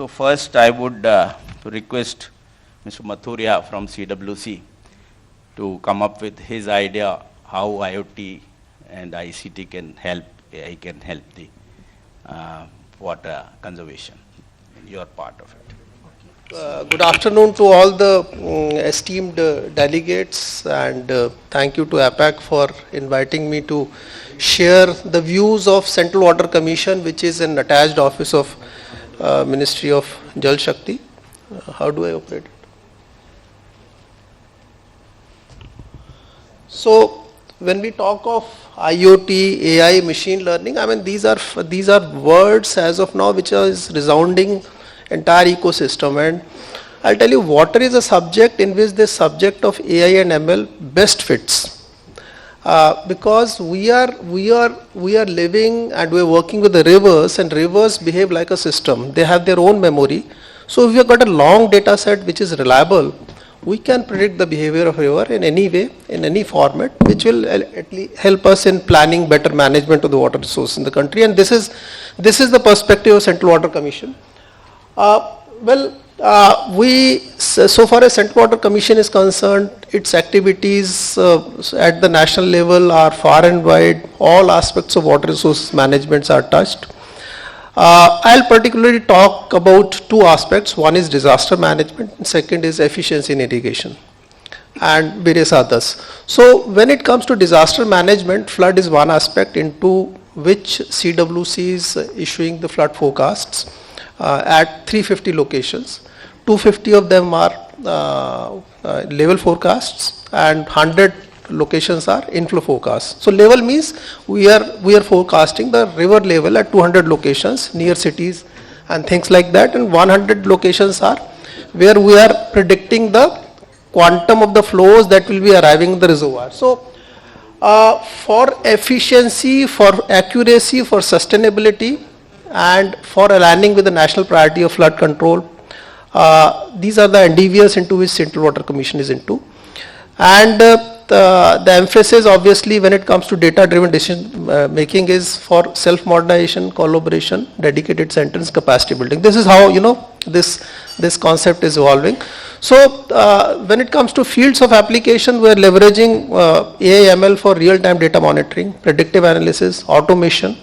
So first I would request Mr. Mathuria from CWC to come up with his idea how IoT and ICT can help, AI can help the water conservation in your part of it. Good afternoon to all the esteemed delegates, and thank you to APAC for inviting me to share the views of Central Water Commission, which is an attached office of Ministry of Jal Shakti. How do I operate it? So when we talk of IoT, AI, machine learning, I mean these are words as of now which is resounding entire ecosystem, and I'll tell you, water is a subject in which this subject of AI and ML best fits, because we are living and we are working with the rivers, and rivers behave like a system. They have their own memory. So if we have got a long data set which is reliable, we can predict the behavior of river in any way, in any format, which will at least help us in planning better management of the water resource in the country. And this is the perspective of Central Water Commission. So far as Central Water Commission is concerned, its activities at the national level are far and wide. All aspects of water resource management are touched. I'll particularly talk about two aspects. One is disaster management, and second is efficiency in irrigation, and various others. So when it comes to disaster management, flood is one aspect into which CWC is issuing the flood forecasts at 350 locations. 250 of them are level forecasts, and 100 locations are inflow forecasts. So level means we are forecasting the river level at 200 locations near cities and things like that, and 100 locations are where we are predicting the quantum of the flows that will be arriving in the reservoir. So for efficiency, for accuracy, for sustainability, and for aligning with the national priority of flood control, these are the endeavors into which Central Water Commission is into. And the emphasis obviously when it comes to data driven decision making is for self modernization, collaboration, dedicated centers, capacity building. This is how this concept is evolving. So when it comes to fields of application, we are leveraging AI ML for real time data monitoring, predictive analysis, automation,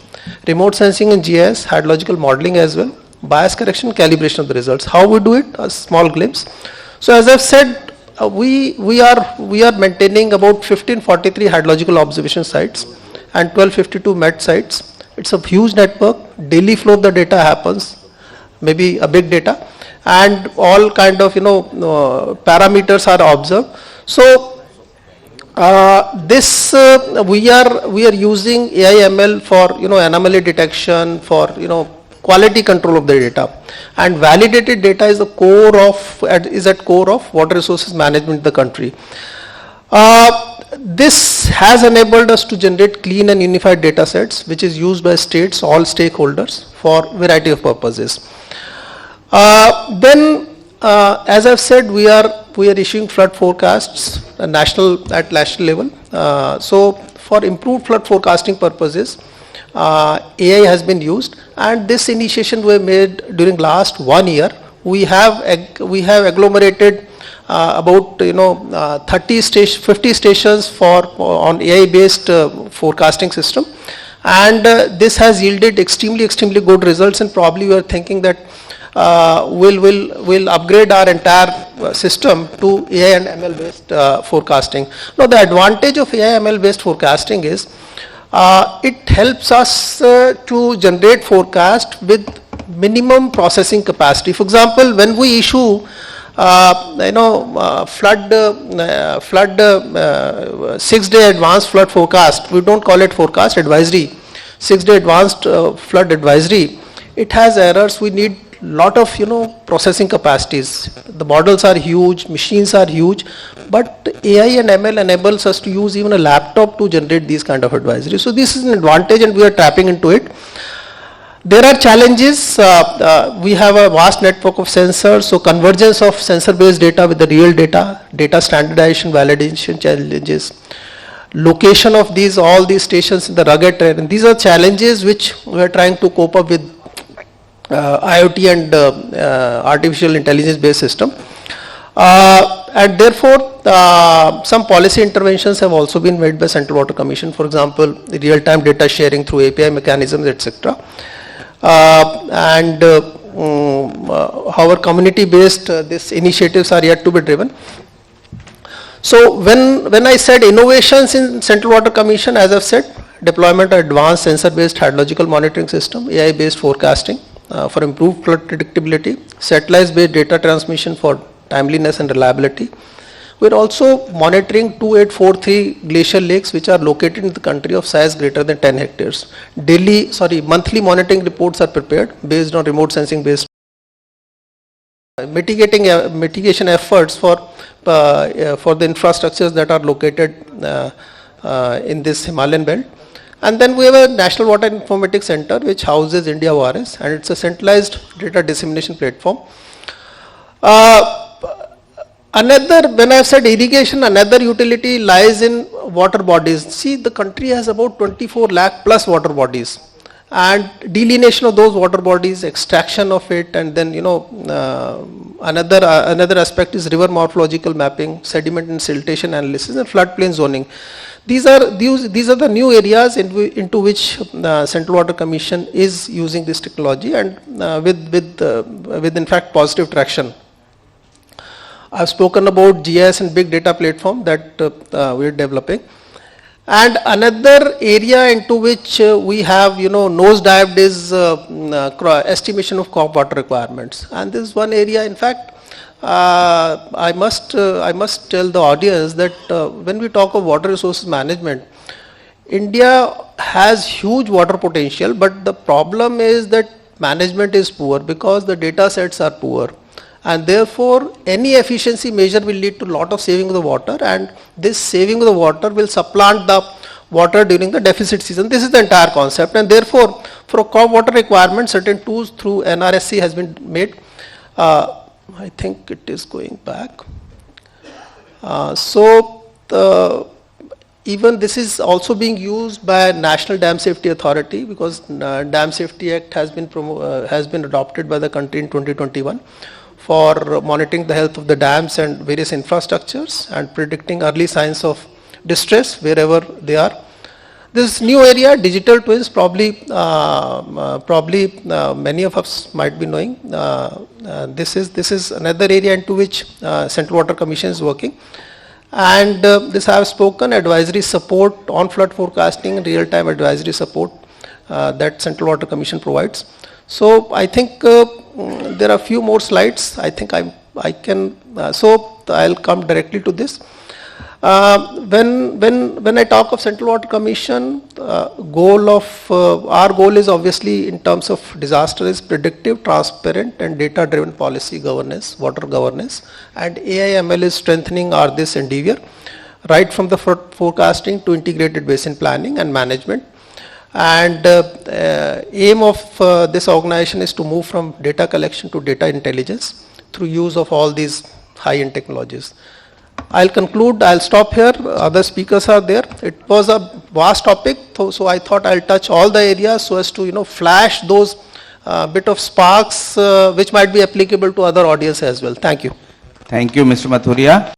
remote sensing and GIS, hydrological modeling as well, bias correction, calibration of the results. How we do it? A small glimpse. So as I've said, we are maintaining about 1543 hydrological observation sites and 1252 MET sites. It's a huge network. Daily flow of the data happens, maybe a big data, and all kind of parameters are observed. So we are using AI ML for anomaly detection, for quality control of the data, and validated data is at core of water resources management in the country. This has enabled us to generate clean and unified data sets, which is used by states, all stakeholders, for variety of purposes. As I've said, we are issuing flood forecasts at national level. So for improved flood forecasting purposes, AI has been used, and this initiation we made during last 1 year. We have agglomerated about 50 stations on AI based forecasting system, and this has yielded extremely good results, and probably we are thinking that we'll upgrade our entire system to AI and ML based forecasting. Now the advantage of AI ML based forecasting is it helps us to generate forecast with minimum processing capacity. For example, when we issue flood 6-day advanced flood forecast, we don't call it forecast, advisory, 6-day advanced flood advisory, it has errors. We need lot of processing capacities. The models are huge, machines are huge, but AI and ML enables us to use even a laptop to generate these kind of advisories. So this is an advantage, and we are tapping into it. There are challenges. We have a vast network of sensors, so convergence of sensor based data with the real data standardization, validation challenges, location of all these stations in the rugged terrain. These are challenges which we are trying to cope up with IoT and artificial intelligence based system. And therefore, some policy interventions have also been made by Central Water Commission, for example, real-time data sharing through API mechanisms, etc. However, community-based these initiatives are yet to be driven. So when I said innovations in Central Water Commission, as I've said, deployment of advanced sensor-based hydrological monitoring system, AI-based forecasting for improved flood predictability, satellite-based data transmission for timeliness and reliability. We're also monitoring 2843 glacial lakes which are located in the country of size greater than 10 hectares. Monthly monitoring reports are prepared based on remote sensing based mitigation efforts for the infrastructures that are located in this Himalayan belt. And then we have a National Water Informatics Center which houses India ORS, and it's a centralized data dissemination platform. When I said irrigation, another utility lies in water bodies. See, the country has about 24 lakh plus water bodies, and delineation of those water bodies, extraction of it, and then another aspect is river morphological mapping, sediment and siltation analysis, and floodplain zoning. These are the new areas into which Central Water Commission is using this technology, and with in fact positive traction. I've spoken about GIS and big data platform that we're developing. And another area into which we have, nosedived is estimation of crop water requirements. And this is one area, in fact, I must tell the audience that when we talk of water resources management, India has huge water potential, but the problem is that management is poor because the data sets are poor. And therefore, any efficiency measure will lead to a lot of saving of the water, and this saving of the water will supplant the water during the deficit season. This is the entire concept, and therefore, for crop water requirement, certain tools through NRSC has been made. I think it is going back. Even this is also being used by National Dam Safety Authority, because Dam Safety Act has been adopted by the country in 2021. For monitoring the health of the dams and various infrastructures and predicting early signs of distress wherever they are. This new area, digital twins, probably many of us might be knowing. This is another area into which Central Water Commission is working. And this I have spoken, advisory support on flood forecasting, real-time advisory support that Central Water Commission provides. So I think there are a few more slides. I think I can. So I'll come directly to this. When I talk of Central Water Commission, our goal is obviously in terms of disaster is predictive, transparent, and data-driven policy governance, water governance, and AI/ML is strengthening this endeavor, right from the forecasting to integrated basin planning and management. And aim of this organization is to move from data collection to data intelligence through use of all these high-end technologies. I'll conclude, I'll stop here, other speakers are there. It was a vast topic, so I thought I'll touch all the areas so as to flash those bit of sparks which might be applicable to other audience as well. Thank you. Thank you, Mr. Mathuria.